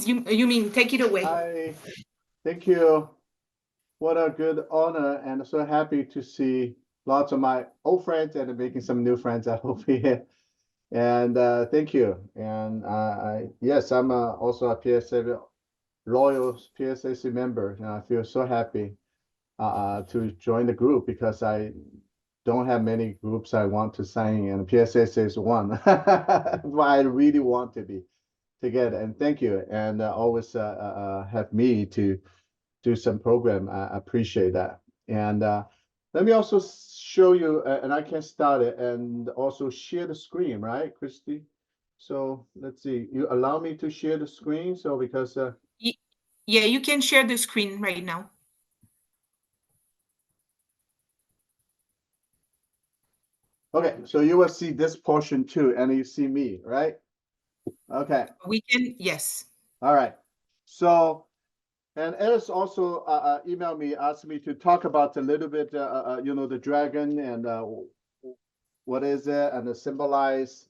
please, you mean take it away. Thank you. What a good honor, and so happy to see lots of my old friends and making some new friends, I hope here. And thank you. And yes, I'm also a PSA loyal PSSA member, and I feel so happy to join the group because I don't have many groups I want to sign, and PSSA is one. Why I really want to be together. And thank you, and always have me to do some program. I appreciate that. And let me also show you, and I can start it and also share the screen, right, Christy? So let's see, you allow me to share the screen. So because Yeah, you can share the screen right now. okay, so you will see this portion too, and you see me, right? Okay, We can, yes. all right. So, and Alice also emailed me, asked me to talk about a little bit, the dragon and what is it and the symbolize.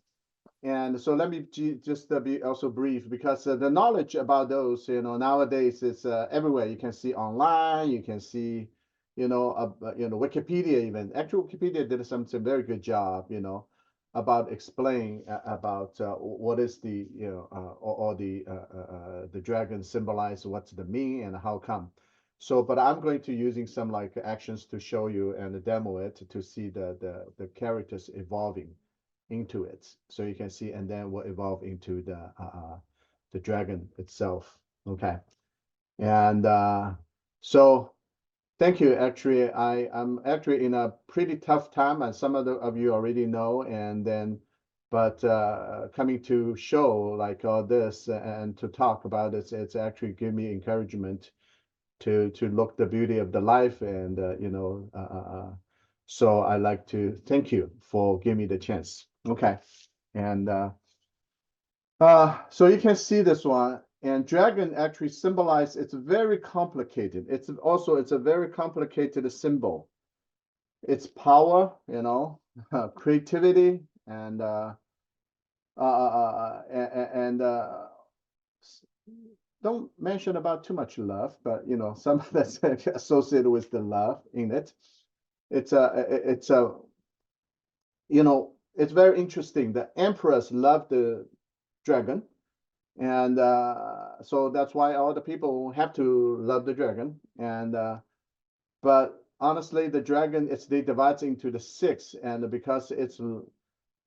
And so let me just be also brief because the knowledge about those, nowadays is everywhere. You can see online, you can see, Wikipedia even. Actually, Wikipedia did some very good job, about explaining about what is the, or the dragon symbolize, what's the mean and how come. So, but I'm going to using some like actions to show you and demo it to see the characters evolving into it, so you can see, and then will evolve into the dragon itself. Okay, and so thank you. Actually, I'm actually in a pretty tough time, and some of you already know, and then. But coming to show like all this and to talk about it, it's actually give me encouragement to look the beauty of the life, and so I like to thank you for giving me the chance. Okay, and so you can see this one, and dragon actually symbolize. It's very complicated. It's a very complicated symbol. It's power, creativity, and and don't mention about too much love, but some of that's associated with the love in it. It's it's very interesting. The emperors love the dragon, and so that's why all the people have to love the dragon. And but honestly, the dragon they divide into the six, and because it's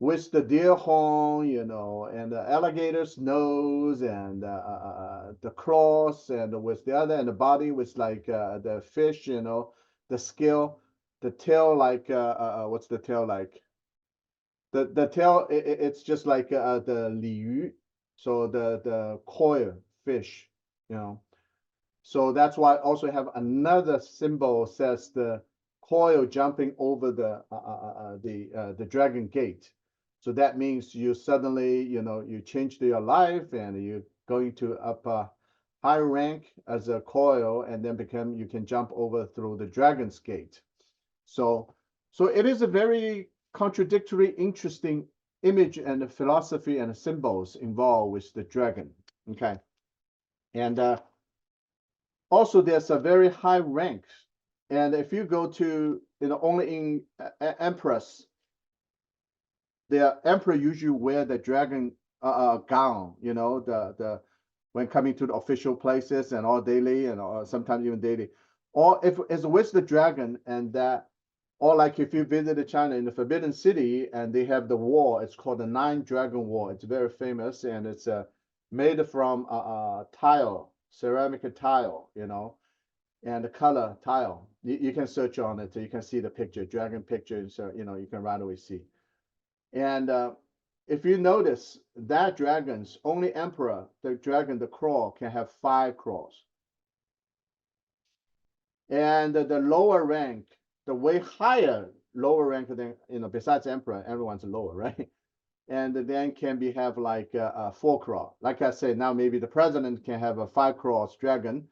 with the deer horn, and the alligator's nose, and the claws, and with the other, and the body with like the fish, the scale, the tail like what's the tail like? The tail, it's just like the liu, so the coil fish, you know. So that's why I also have another symbol says the coil jumping over the dragon gate. So that means you suddenly, you change your life and you're going to up a high rank as a coil, and then you can jump over through the dragon's gate. So it is a very contradictory, interesting image and philosophy and symbols involved with the dragon. Okay, and also there's a very high rank, and if you go to only in empress, the emperor usually wear the dragon gown, the when coming to the official places and all daily, and sometimes even daily, or if it's with the dragon, and that, or like if you visited China in the Forbidden City and they have the wall, it's called the Nine Dragon Wall. It's very famous, and it's made from tile, ceramic tile, and the color tile. You can search on it, so you can see the picture, dragon picture, so you can right away see. And if you notice, that dragon's only emperor, the dragon, the claw, can have 5 claws. And the lower rank, the way higher, lower rank than, besides emperor, everyone's lower, right? And then can have like a 4 claw. Like I said, now maybe the president can have a 5 claws dragon,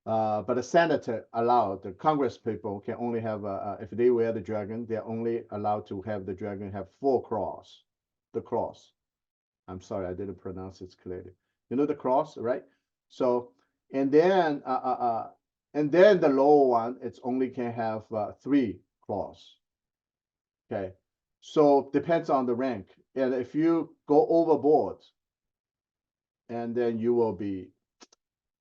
but the senator allowed, the Congress people can only have, if they wear the dragon, they're only allowed to have the dragon have 4 claws, the claws. I'm sorry, I didn't pronounce it clearly. You know the claws, right? So, and then the lower one, it's only can have 3 claws. Okay, so depends on the rank, and if you go overboard, and then you will be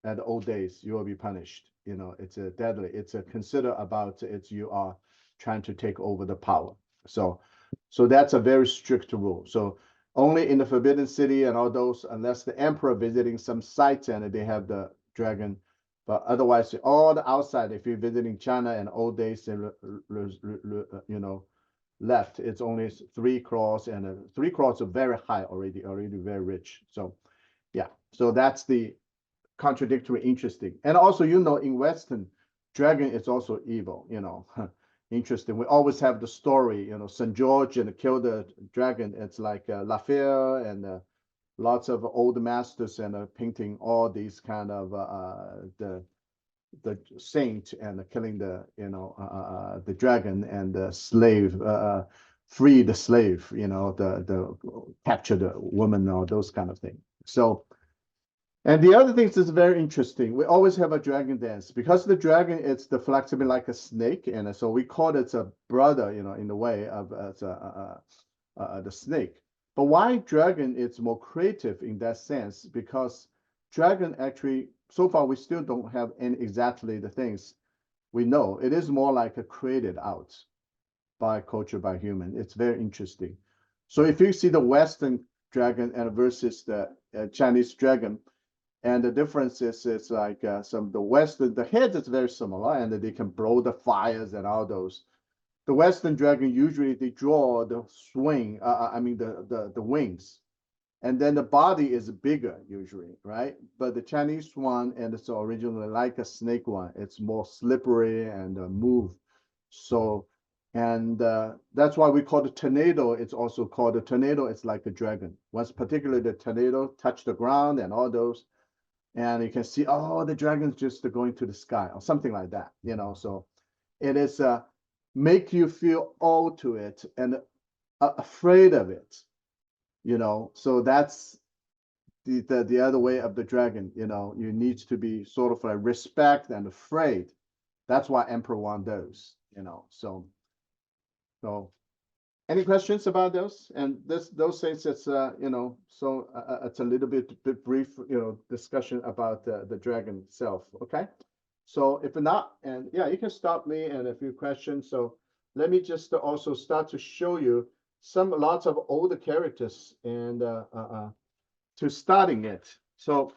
at the old days, you will be punished. You know, it's a deadly. It's a consider about it's you are trying to take over the power. So, so that's a very strict rule. So only in the Forbidden City and all those, unless the emperor visiting some sites and they have the dragon. But otherwise, all the outside, if you're visiting China in old days, you know, left, it's only 3 claws, and 3 claws are very high already very rich. So yeah, so that's the contradictory interesting. And also, you know, in Western, dragon is also evil, you know. Interesting. We always have the story, you know, St. George and kill the dragon. It's like Lafayette and lots of old masters and painting all these kind of the saint and killing the, you know, the dragon, and the slave, free the slave, you know, the capture the woman, or those kind of things. So, and the other things is very interesting. We always have a dragon dance because the dragon, it's the flexible like a snake, and so we call it a brother, you know, in the way of the snake. But why dragon is more creative in that sense? Because dragon actually, so far we still don't have any exactly the things we know. It is more like a created out by culture, by human. It's very interesting. So if you see the Western dragon and versus the Chinese dragon, and the difference is it's like some the Western, the head is very similar, and they can blow the fires and all those. The Western dragon usually they draw the swing, I mean the wings, and then the body is bigger usually, right? But the Chinese one, and it's originally like a snake one, it's more slippery and move. So, and that's why we call the tornado. It's also called a tornado. It's like a dragon. Once particularly the tornado touch the ground and all those, and you can see, oh, the dragon's just going to the sky or something like that, you know. So it is make you feel awe to it and afraid of it, you know. So that's the other way of the dragon, you know. You need to be sort of like respect and afraid. That's what Emperor One does, you know. So any questions about those? And those things, it's you know, so it's a little bit brief, you know, discussion about the dragon itself. Okay, so if not, and yeah, you can stop me and a few questions. So let me just also start to show you lots of older characters and to starting it. So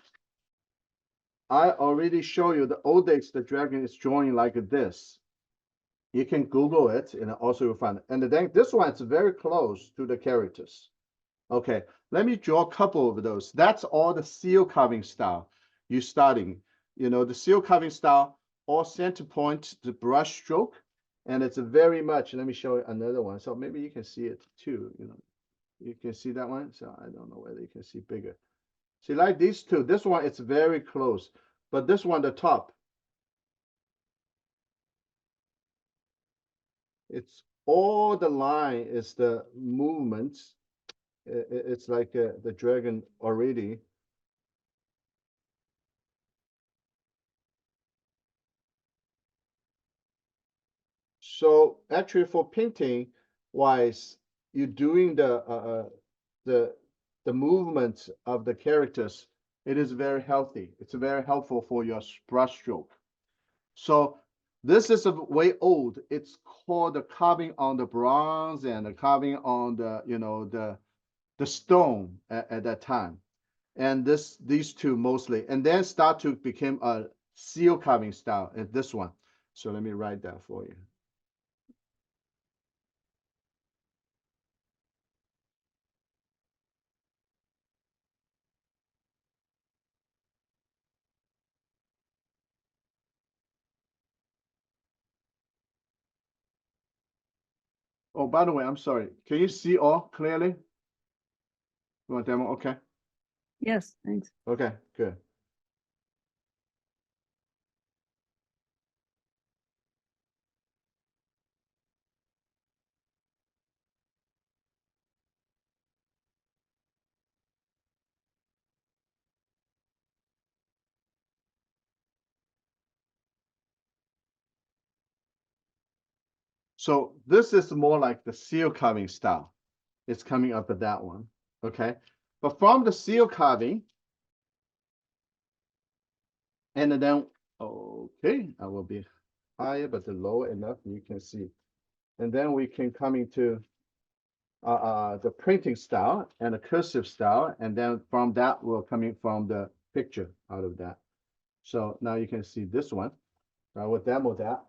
I already show you the old days. The dragon is drawing like this. You can Google it, and also you'll find it. And then this one is very close to the characters. Okay, let me draw a couple of those. That's all the seal carving style you're starting. You know, the seal carving style, all center point, the brush stroke, and it's very much, let me show you another one. So maybe you can see it too, you know. You can see that one. So I don't know whether you can see bigger. See, like these two, this one, it's very close. But this one, the top, it's all the line is the movements. It's like the dragon already. So actually, for painting wise, you're doing the the movement of the characters. It is very healthy. It's very helpful for your brush stroke. So this is a way old. It's called the carving on the bronze and the carving on the, you know, the stone at that time. And these two mostly, and then start to become a seal carving style at this one. So let me write that for you. Oh, by the way, I'm sorry. Can you see all clearly? You want demo? Okay. Yes, thanks. Okay, good. So this is more like the seal carving style. It's coming up at that one, okay? But from the seal carving, and then, okay, I will be higher, but the lower enough you can see. And then we can come into the printing style and the cursive style, and then from that we're coming from the picture out of that. So now you can see this one. I will demo that.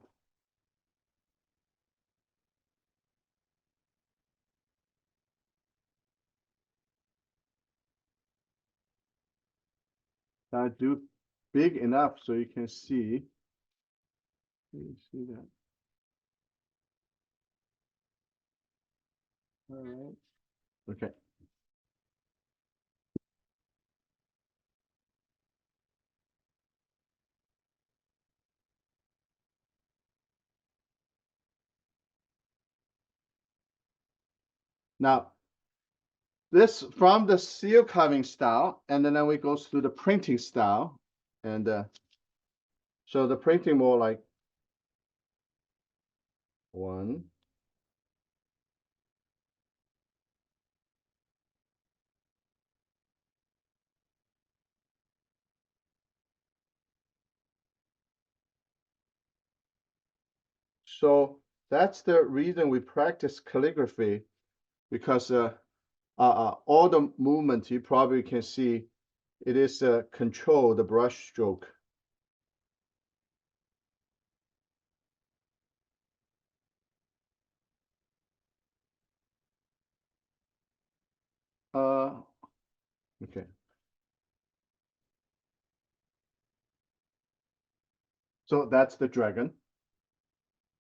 I do big enough so you can see. You see that? All right. Okay. Now, this from the seal carving style, and then we go through the printing style, and so the printing more like one, so that's the reason we practice calligraphy, because all the movement you probably can see, it is control the brush stroke. Okay. So that's the dragon.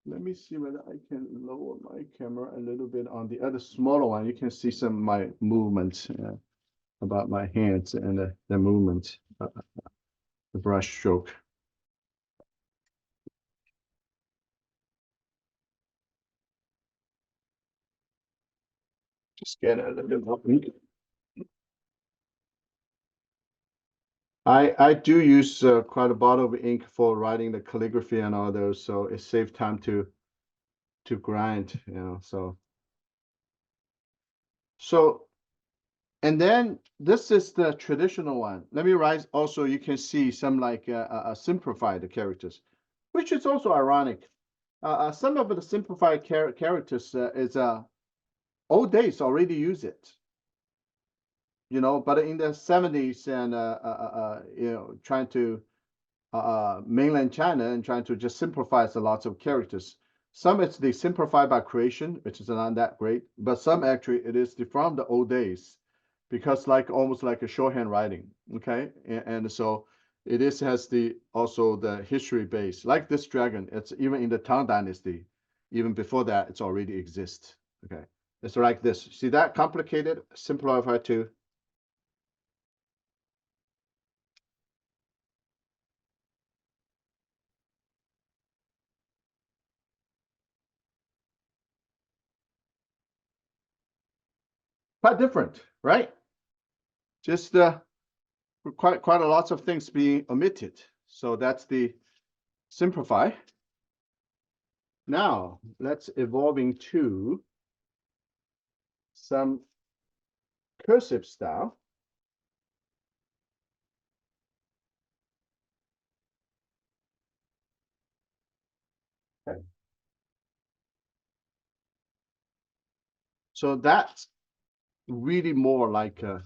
Let me see whether I can lower my camera a little bit on the other smaller one. You can see some of my movements about my hands and the movement, the brush stroke. Just get a little bit more ink. I do use quite a bottle of ink for writing the calligraphy and all those, so it saves time to grind, you know. So and then this is the traditional one. Let me write also, you can see some like simplified characters, which is also ironic. Some of the simplified characters is old days already use it, you know, but in the 70s and you know, trying to mainland China and trying to just simplify a lots of characters. Some it's they simplify by creation, which is not that great, but some actually it is from the old days, because like almost like a shorthand writing, okay, and so it is has the also the history base. Like this dragon, it's even in the Tang Dynasty, even before that, it's already exists. Okay, it's like this. See that complicated, simplified to. Quite different, right? Just quite a lots of things being omitted. So that's the simplify. Now let's evolving to some cursive style. Okay. So that's really more like a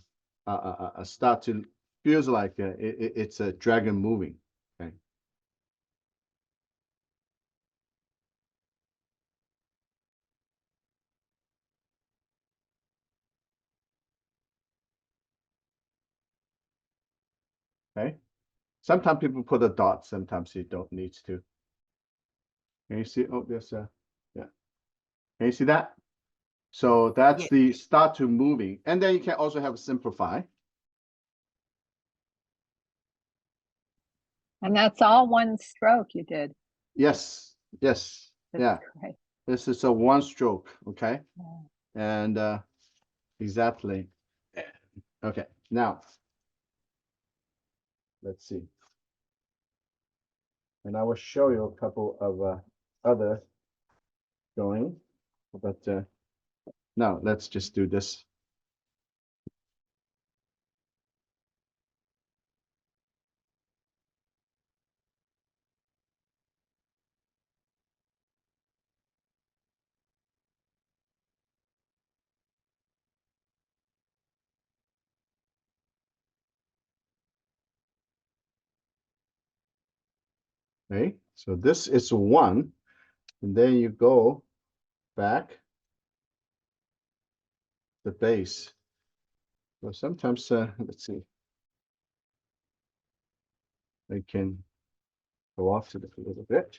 start to feels like it's a dragon moving. Okay. Okay. Sometimes people put a dot, sometimes you don't need to. Can you see? Oh, there's a, yeah. Can you see that? So that's Yeah. the start to moving. And then you can also have a simplify. And that's all one stroke you did. Yes, yes, That's yeah. great. This is a one stroke, okay? Yeah. And exactly. Okay, now let's see. And I will show you a couple of other going, but now let's just do this. Okay, so this is one, and then you go back the base. So sometimes, let's see, I can go off to it a little bit.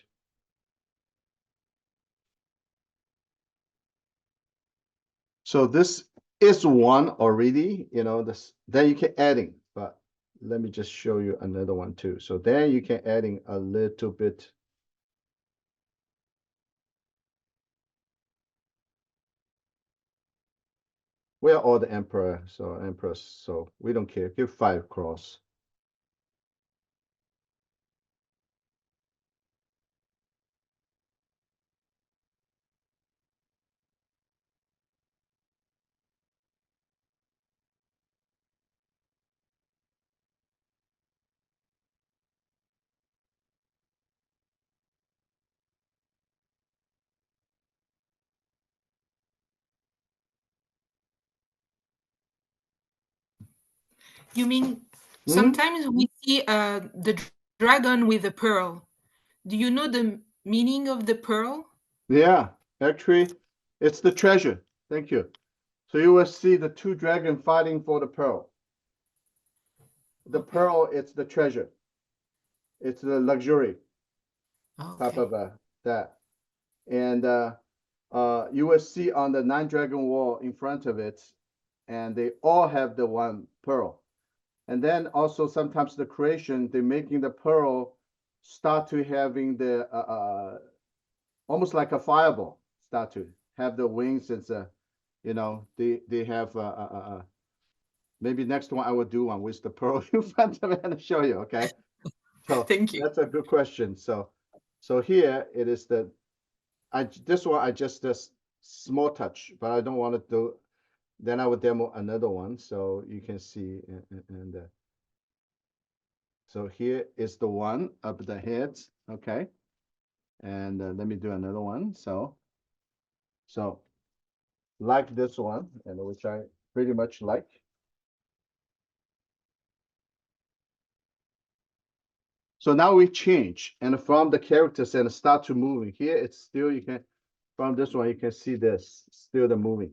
So this is one already, you know, this, then you can adding, but let me just show you another one too. So then you can adding a little bit. We are all the emperor, so empress, so we don't care. Give 5 cross. You mean Hmm? sometimes we see the dragon with a pearl. Do you know the meaning of the pearl? Yeah, actually, it's the treasure. Thank you. So you will see the 2 dragons fighting for the pearl. The Okay. pearl, it's the treasure. It's the luxury type Okay. of that. And you will see on the 9 dragon wall in front of it, and they all have the 1 pearl. And then also sometimes the creation, they're making the pearl start to having the almost like a fireball start to have the wings. It's you know, they have maybe next one I will do one with the pearl in front of it and show you. Okay, so Thank you. that's a good question. So here it is the this one I just small touch, but I don't want to do. Then I will demo another one so you can see. And so here is the one of the heads. Okay, and let me do another one. So like this one, and which I pretty much like. So now we change, and from the characters and start to moving. Here it's still, you can, from this one, you can see this, still the moving.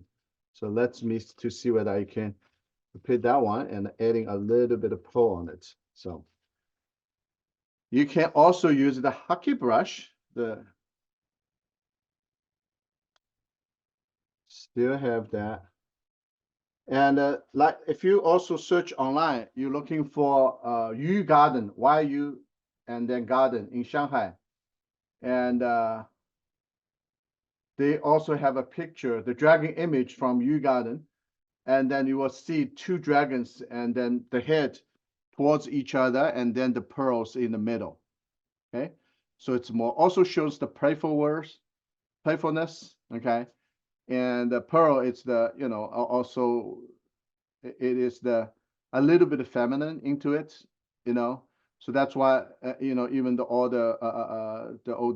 So let's me to see whether I can repeat that one and adding a little bit of pull on it. So you can also use the hockey brush, still have that. And like if you also search online, you're looking for Yu Garden, YU, and then garden in Shanghai. And they also have a picture, the dragon image from Yu Garden. And then you will see 2 dragons and then the head towards each other and then the pearls in the middle. Okay. So it's more also shows the playfulness. Okay. And the pearl, it's the, you know, also it is the a little bit of feminine into it, you know. So that's why you know, even the old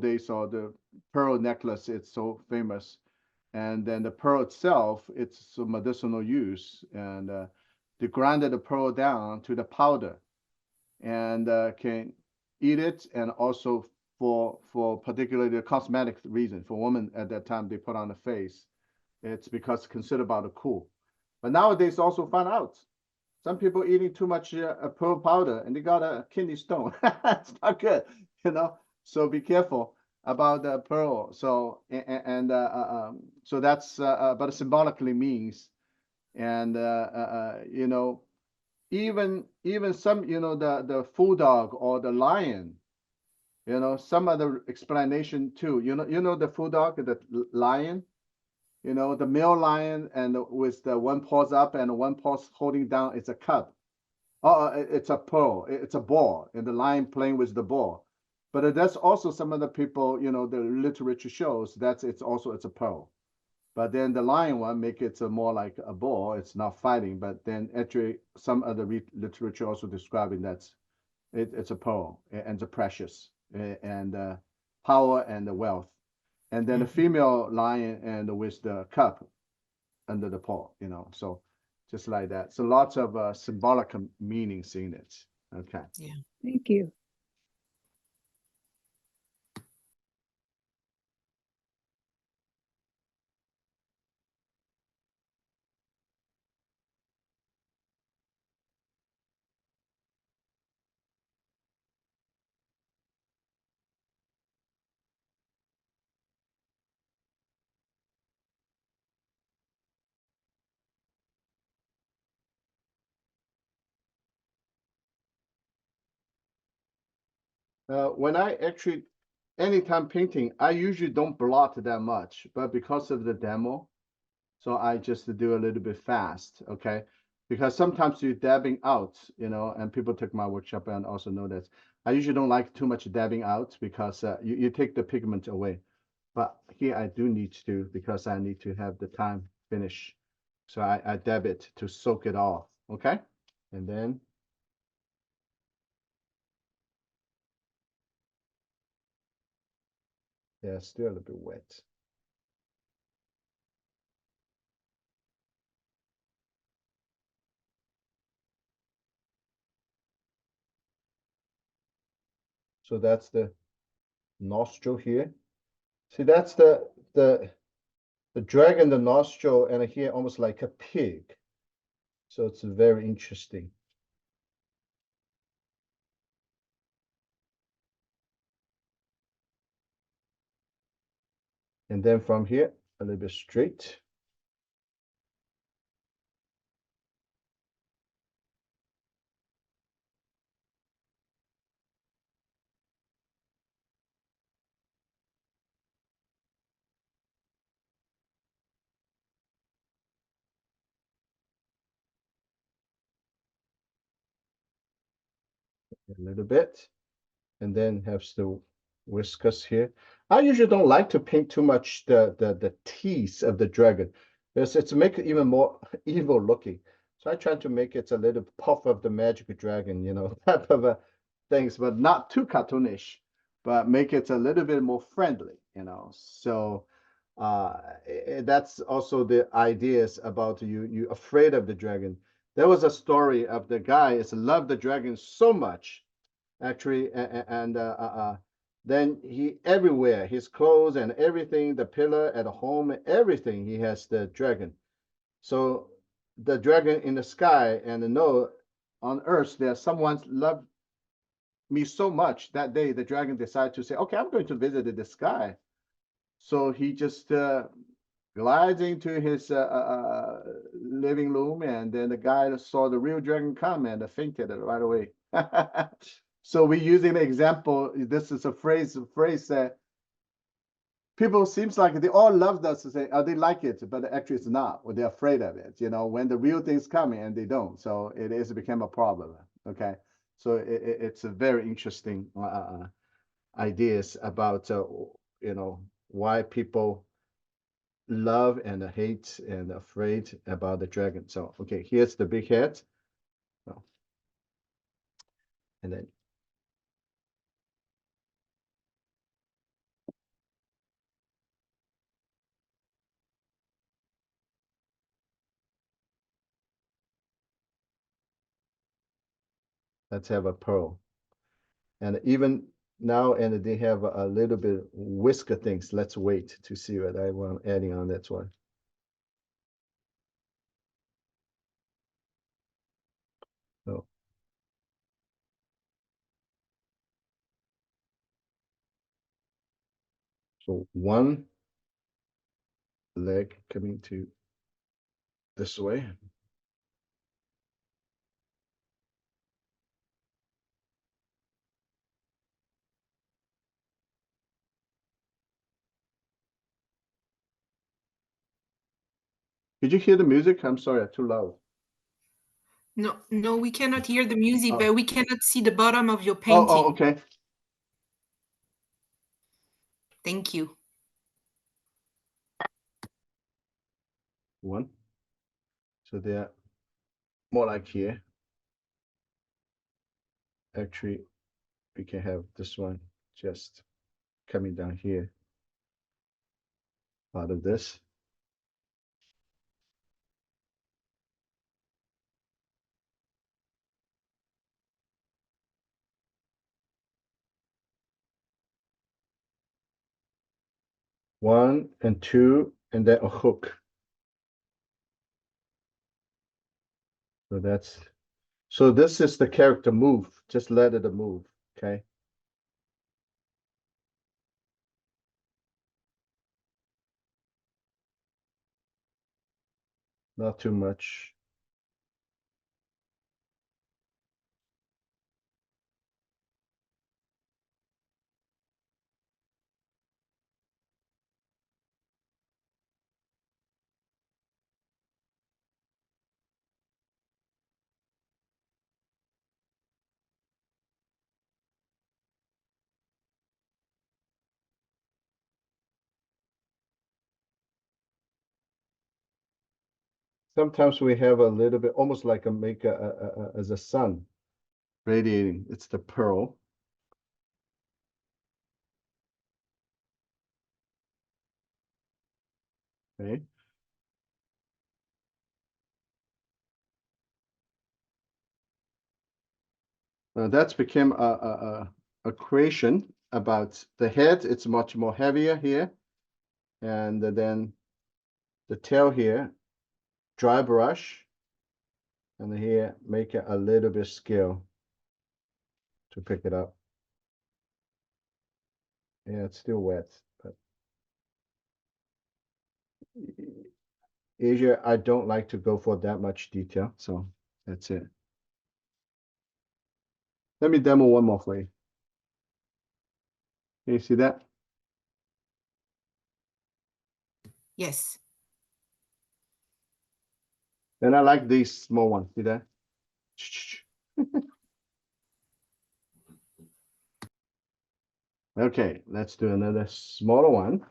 days or the pearl necklace, it's so famous. And then the pearl itself, it's a medicinal use, and they grinded the pearl down to the powder, and can eat it, and also for particularly the cosmetic reason for women at that time they put on the face. It's because considered about the cool. But nowadays also find out some people eating too much pearl powder and they got a kidney stone. It's not good, you know. So be careful about the pearl. So so that's but it symbolically means, and you know, even some, you know, the fool dog or the lion, you know, some other explanation too. You know the fool dog, the lion. You know, the male lion and with the one paws up and one paw holding down, it's a cub. Oh, it's a pearl. It's a ball, and the lion playing with the ball. But that's also some of the people, the literature shows it's a pearl. But then the lion one make it more like a bull. It's not fighting, but then actually some other literature also describing that it's a pearl and it's a precious and power and the wealth. And then the female lion and with the cup under the paw, so just like that. So lots of symbolic meanings in it. Okay. Yeah. Thank you. When I actually, anytime painting, I usually don't blot that much, but because of the demo, so I just do a little bit fast, okay? Because sometimes you're dabbing out, and people take my workshop and also know that. I usually don't like too much dabbing out because you take the pigment away. But here I do need to because I need to have the time finish. So I dab it to soak it off, okay? And then, yeah, still a little bit wet. So that's the nostril here. See, that's the dragon, the nostril, and here almost like a pig. So it's very interesting. And then from here, a little bit straight. A little bit. And then have the whiskers here. I usually don't like to paint too much the teeth of the dragon because it's make it even more evil looking. So I try to make it a little puff of the magic dragon, type of things, but not too cartoonish, but make it a little bit more friendly, So that's also the ideas about you afraid of the dragon. There was a story of the guy is loved the dragon so much actually, and then he everywhere, his clothes and everything, the pillar at home, everything, he has the dragon. So the dragon in the sky and know on earth there's someone loved me so much that day the dragon decided to say, okay, I'm going to visit the sky. So he just glides into his living room, and then the guy saw the real dragon come and fainted right away. So we're using the example. This is a phrase that people seems like they all love us to say, oh, they like it, but actually it's not, or they're afraid of it. When the real things come and they don't, so it is become a problem. Okay, so it's a very interesting ideas about why people love and hate and afraid about the dragon. So okay, here's the big head. Oh, and then let's have a pearl. And even now, and they have a little bit whisker things. Let's wait to see what I want adding on that one. So, so one leg coming to this way. Did you hear the music? I'm sorry, too loud. No, we cannot hear the music, Oh, but we cannot see the bottom of your oh, painting. okay. Thank you. One. So they're more like here. Actually, we can have this one just coming down here. Part of this. One and two, and then a hook. So that's, so this is the character move. Just let it move, okay? Not too much. Sometimes we have a little bit, almost like make as a sun radiating. It's the pearl. Okay. That's become a creation about the head. It's much more heavier here. And then the tail here, dry brush. And here, make it a little bit scale to pick it up. Yeah, it's still wet, but Asia, I don't like to go for that much detail, so that's it. Let me demo one more for you. Can you see that? Yes. And I like these small ones. See that? Okay, let's do another smaller one.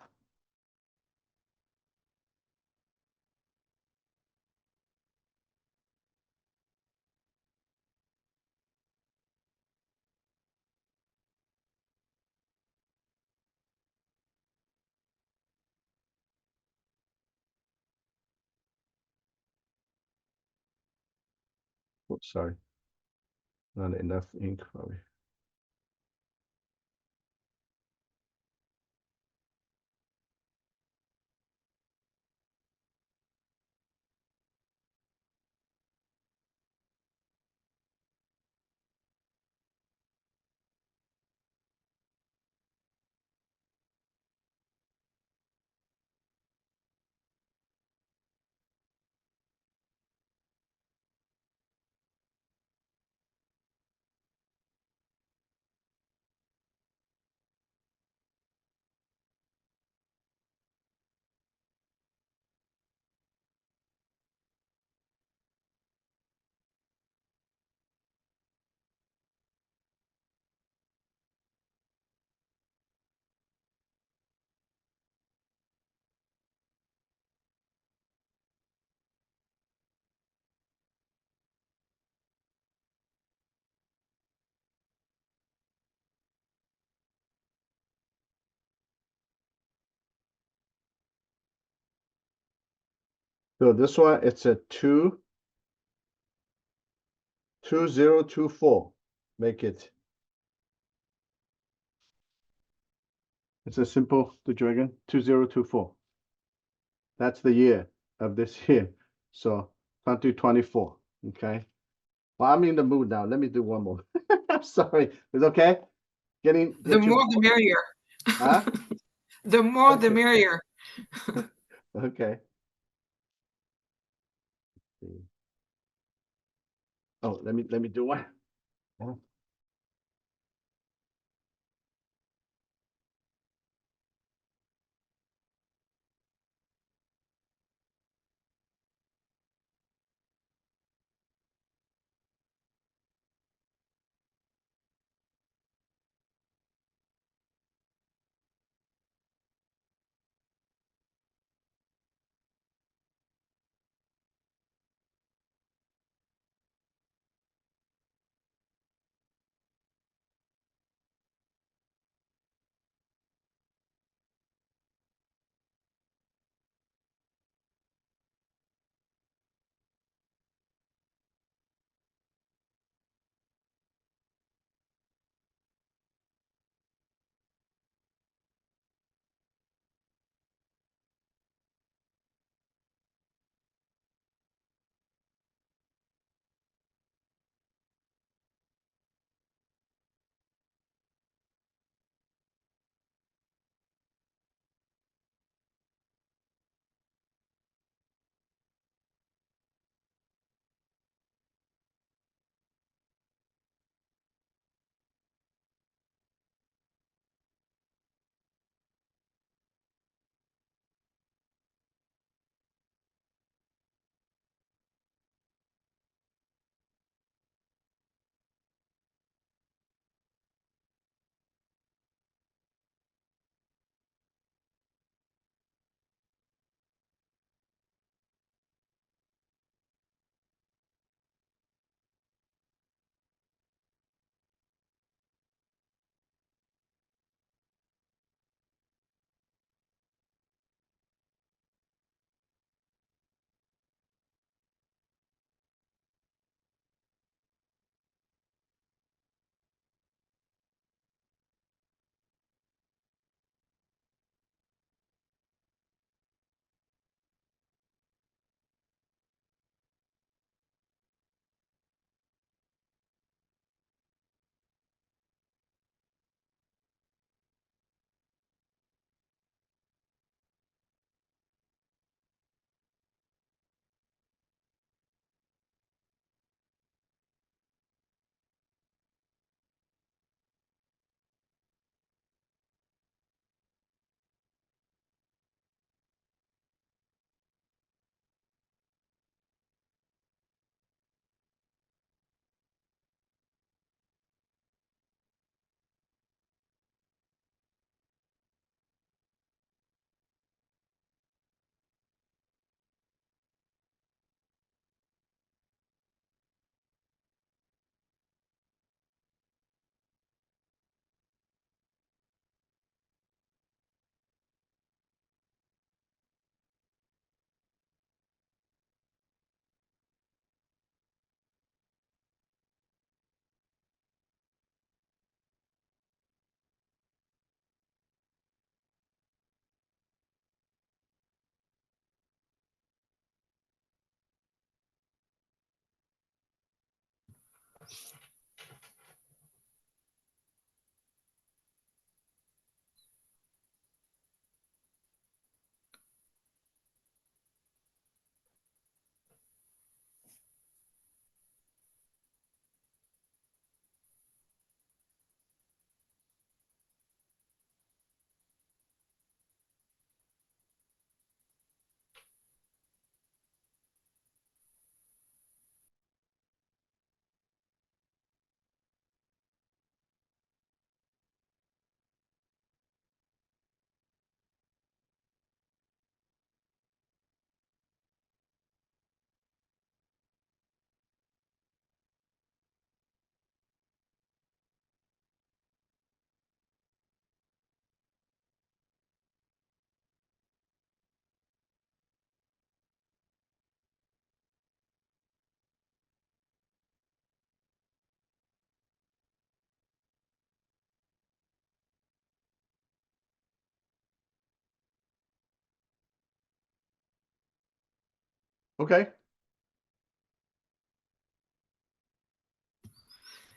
Oops, sorry. Not enough ink probably. So this one, it's a 2024. Make it. It's a simple the dragon 2024. That's the year of this year. So 2024. Okay. Well, I'm in the mood now. Let me do one more. I'm sorry. It's okay? The Get you more the merrier. huh? The more the Okay. merrier. Okay. Oh, let me do one. Oh, Okay.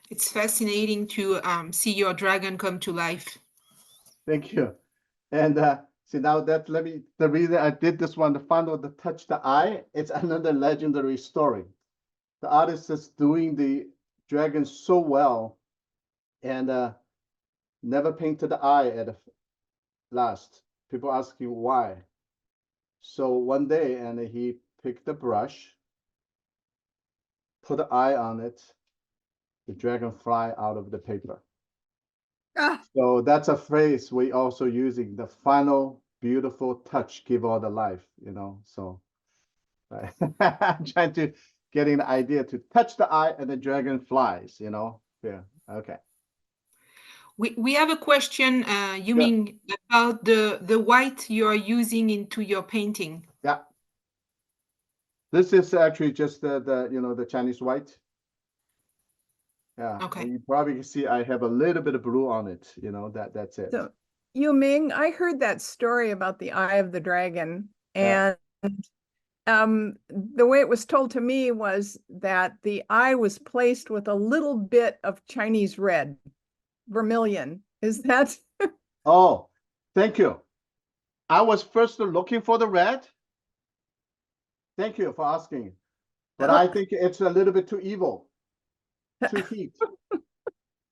It's fascinating to see your dragon come to life. Thank you. And see now that the reason I did this one, the final, the touch the eye, it's another legendary story. The artist is doing the dragon so well, and never painted the eye at last. People asking why. So one day, and he picked the brush, put the eye on it, the dragon fly out of the paper. Ah, So that's a phrase we also using, the final beautiful touch give all the life, you know. So I'm trying to getting the idea to touch the eye and the dragon flies, you know. Yeah. Okay. We have a question, you Yeah. mean about the white you are using into your painting. Yeah. This is actually just the you know, the Chinese white. Yeah. Okay. And you probably can see I have a little bit of blue on it, you know, that's it. So, Yu-Ming, I heard that story about the eye of the dragon, Yeah. and the way it was told to me was that the eye was placed with a little bit of Chinese red, vermilion. Is that? Oh, thank you. I was first looking for the red. Thank you for asking. But I think it's a little bit too evil, too heat.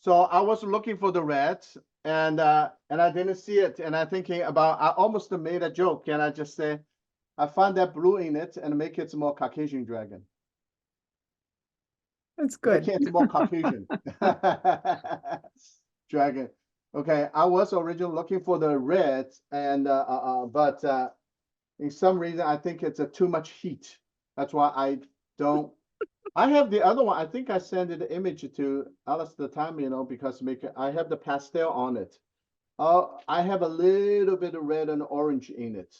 So I was looking for the red, and I didn't see it. And I'm thinking about, I almost made a joke, and I just say, I find that blue in it and make it more Caucasian dragon. That's Make good. it more Caucasian dragon. Okay, I was originally looking for the red, and but in some reason I think it's too much heat. That's why I don't. I have the other one. I think I sent the image to Alice the time, you know, because I have the pastel on it. I have a little bit of red and orange in it.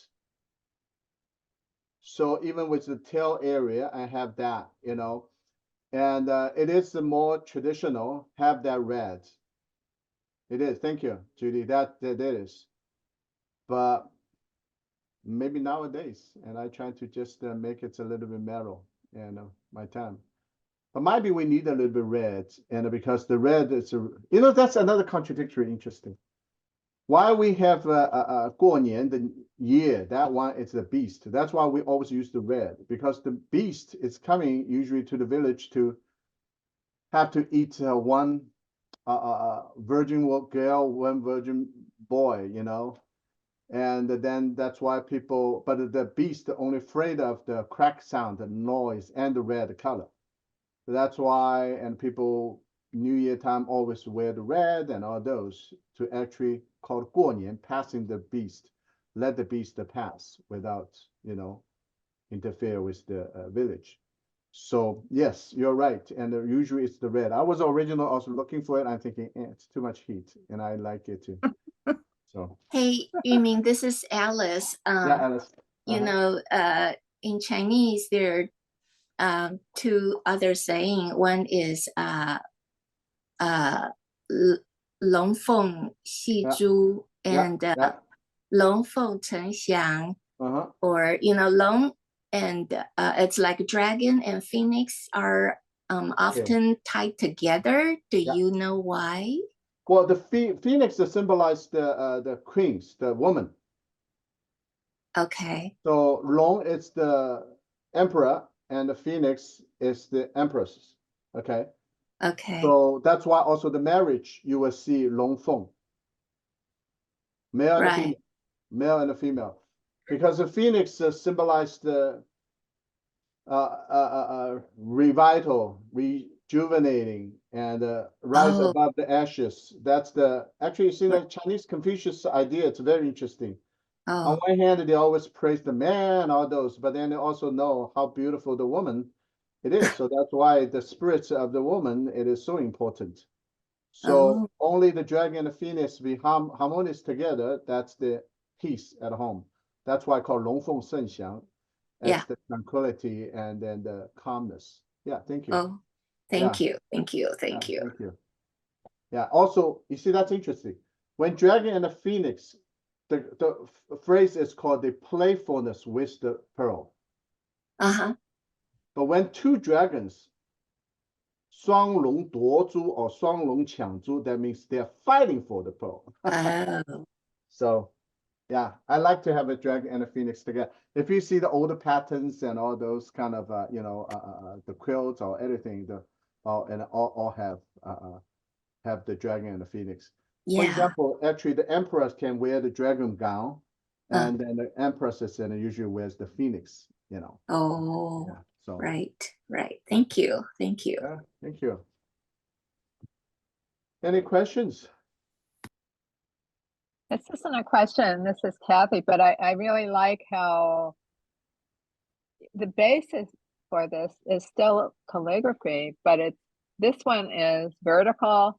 So even with the tail area, I have that, you know, and it is the more traditional, have that red. It is. Thank you, Judy. That is. But maybe nowadays, and I try to just make it a little bit mellow, you know, my time. But maybe we need a little bit red, and because the red is, you know, that's another contradictory, interesting. Why we have 过年 the year, that one is the beast. That's why we always use the red, because the beast is coming usually to the village to have to eat one virgin girl, one virgin boy, you know. And then that's why people, but the beast only afraid of the crack sound, the noise, and the red color. So that's why, and people New Year time always wear the red and all those to actually call 过年, passing the beast, let the beast pass without, you know, interfere with the village. So yes, you're right. And usually it's the red. I was originally also looking for it. I'm thinking it's too much heat, and I like it too. So Hey, Yuming, this is Alice. yeah, Alice. You know, in Chinese, there are two other saying. One is 龙凤戏珠 and 龙凤呈祥, or you know, long and it's like dragon and phoenix are often tied together. Do Yeah. you know why? Well, the phoenix symbolize the queens, the woman. Okay. So long is the emperor and the phoenix is the empress. Okay. Okay. So that's why also the marriage you will see long feng, male and Right. female, male and female, because the phoenix symbolize the revital, rejuvenating, and rise Oh, above the ashes. That's the actually you see the Chinese Confucius idea. It's very interesting. On oh, one hand, they always praise the man, all those, but then they also know how beautiful the woman it is. So that's why the spirits of the woman, it is so important. So oh, only the dragon and the phoenix be harmonious together. That's the peace at home. That's why I call 龙凤圣祥. yeah. That's the tranquility and then the calmness. Yeah, thank you. Oh, thank you. Thank you. Thank you. Thank you. Yeah, also, you see, that's interesting. When dragon and the phoenix, the phrase is called the playfulness with the pearl. Uh-huh. But when two dragons, 双龙夺珠 or 双龙抢珠, that means they're fighting for the pearl. Oh, So, yeah, I like to have a dragon and a phoenix together. If you see the older patterns and all those kind of, the quilts or anything, and all have the dragon and the phoenix. For yeah. example, actually, the emperor can wear the dragon gown, and then the empress usually wears the phoenix. Oh, Yeah. So right. Thank you. Thank you. yeah, thank you. Any questions? This isn't a question, this is Kathy, but I really like how the basis for this is still calligraphy, but this one is vertical.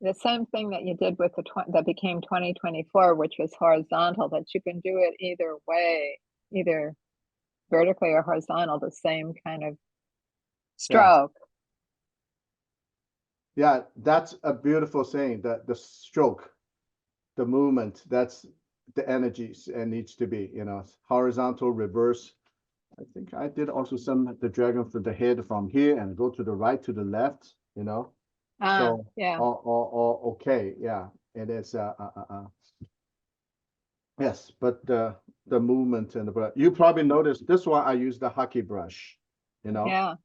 The same thing that you did with that became 2024, which was horizontal, that you can do it either way, either vertically or horizontal, the same kind of stroke. Yeah, that's a beautiful saying, that the stroke, the movement, that's the energies and needs to be, horizontal, reverse. I think I did also the dragon for the head from here and go to the right, to the left, So Yeah. all okay, yeah. It is yes, but the movement and the brush. You probably noticed this one I used the hockey brush, Yeah.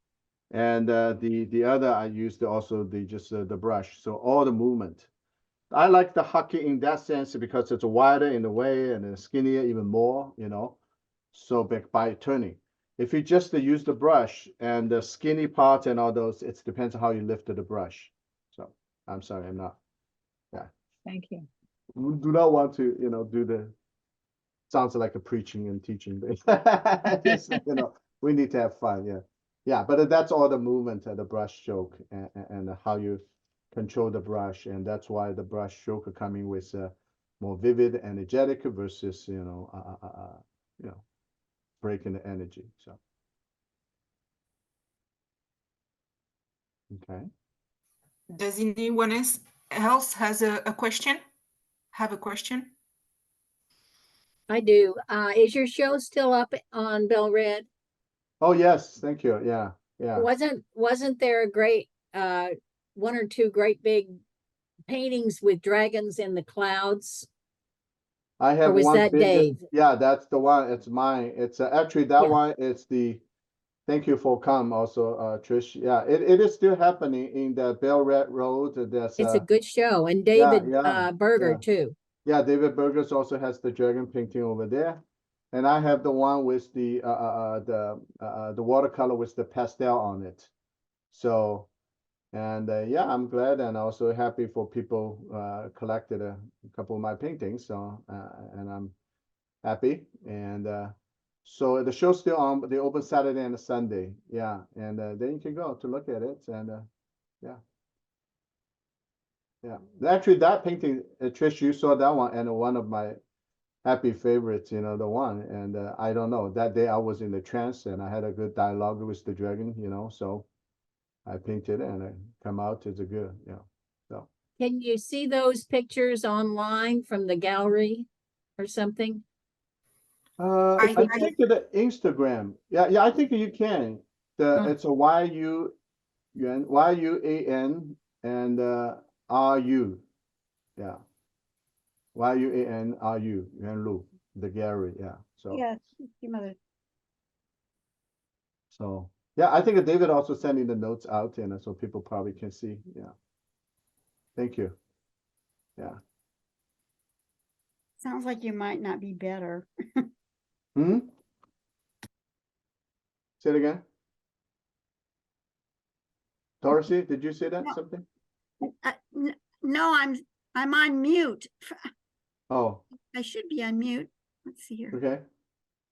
and the other I used also the brush. So all the movement. I like the hockey in that sense because it's wider in the way and then skinnier even more, So by turning. If you just use the brush and the skinny part and all those, it depends on how you lifted the brush. So I'm sorry, I'm not. Yeah. Thank you. We do not want to, do sounds like a preaching and teaching. Just, we need to have fun. Yeah. Yeah. But that's all the movement of the brush stroke and how you control the brush. And that's why the brush stroke are coming with more vivid, energetic versus, breaking the energy. So. Okay. Does anyone else has a question? Have a question? I do. Is your show still up on Bell Red? Oh yes, thank you. Yeah, yeah. Wasn't there a great one or two great big paintings with dragons in the clouds? I have Or was one that big, Dave? yeah, that's the one. It's mine. It's actually that Yeah. one. It's the. Thank you for come also, Trish. Yeah, it is still happening in the Bell Red Road. There's It's a good show, and yeah, David yeah, Berger yeah. too. Yeah, David Burgers also has the dragon painting over there, and I have the one with the watercolor with the pastel on it. So, and yeah, I'm glad and also happy for people collected a couple of my paintings. So, and I'm happy. And so the show's still on. They open Saturday and Sunday. Yeah, and then you can go to look at it. And yeah. Yeah, actually, that painting, Trish, you saw that one, and one of my happy favorites, the one. And I don't know, that day I was in the trance and I had a good dialogue with the dragon, so I painted it and it come out as a good, so. Can you see those pictures online from the gallery or something? I think the Instagram, yeah, I think you can. It's a Yuan, Y-U-A-N and R-U. Yeah. Y-U-A-N-R-U, Yuan Lu, the gallery, yeah. So Yes, your mother. so yeah, I think David also sending the notes out and so people probably can see. Yeah. Thank you. Yeah. Sounds like you might not be better. Hmm? Say it again. Dorothy, did you say that No. something? No, I'm on mute. Oh, I should be on mute. Let's see here. okay.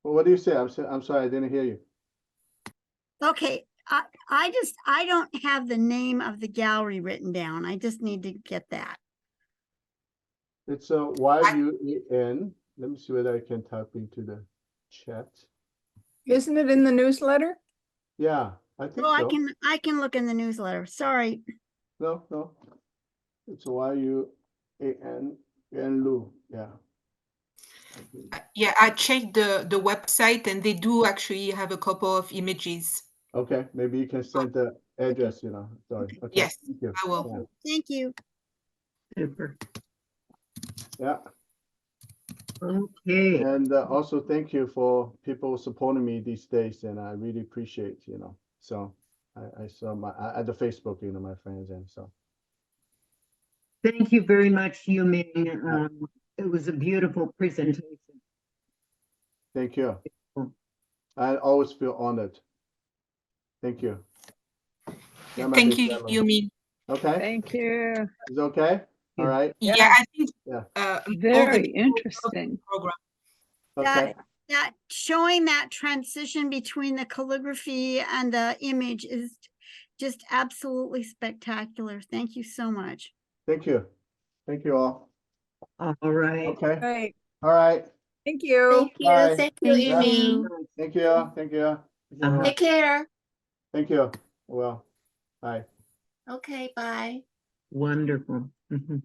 Well, what do you say? I'm sorry, I didn't hear you. Okay, I don't have the name of the gallery written down. I just need to get that. It's a Y-U-E-N. Let me see whether I can type into the chat. Isn't it in the newsletter? Yeah, I think Oh, so. I can look in the newsletter. Sorry. No, no. It's a Y-U-A-N, Yuan Lu, yeah. Yeah, I checked the website and they do actually have a couple of images. Okay, maybe you can send the address, you know, sorry. Okay, Yes, thank you. I will. Thank you. Super. Yeah, Okay. and also thank you for people supporting me these days, and I really appreciate, you know. So I saw my at the Facebook, you know, my friends, and so Thank you very much, Yuming. It was a beautiful presentation. thank you. I always feel honored. Thank you. You're my Thank big you, family. Yumi. Okay, Thank you. is it okay? All right. Yeah, Yeah. I think Yeah. all the Very people love the interesting. program. Okay. That showing that transition between the calligraphy and the image is just absolutely spectacular. Thank you so much. Thank you. Thank you all. All right. Okay. Right. All right. Thank you. Thank you. Bye. Thank you, Thank Yeah. Yumi. Thank you. Thank you. Uh-huh. Take care. Thank you. Well, bye. Okay, bye. Wonderful. Mhm.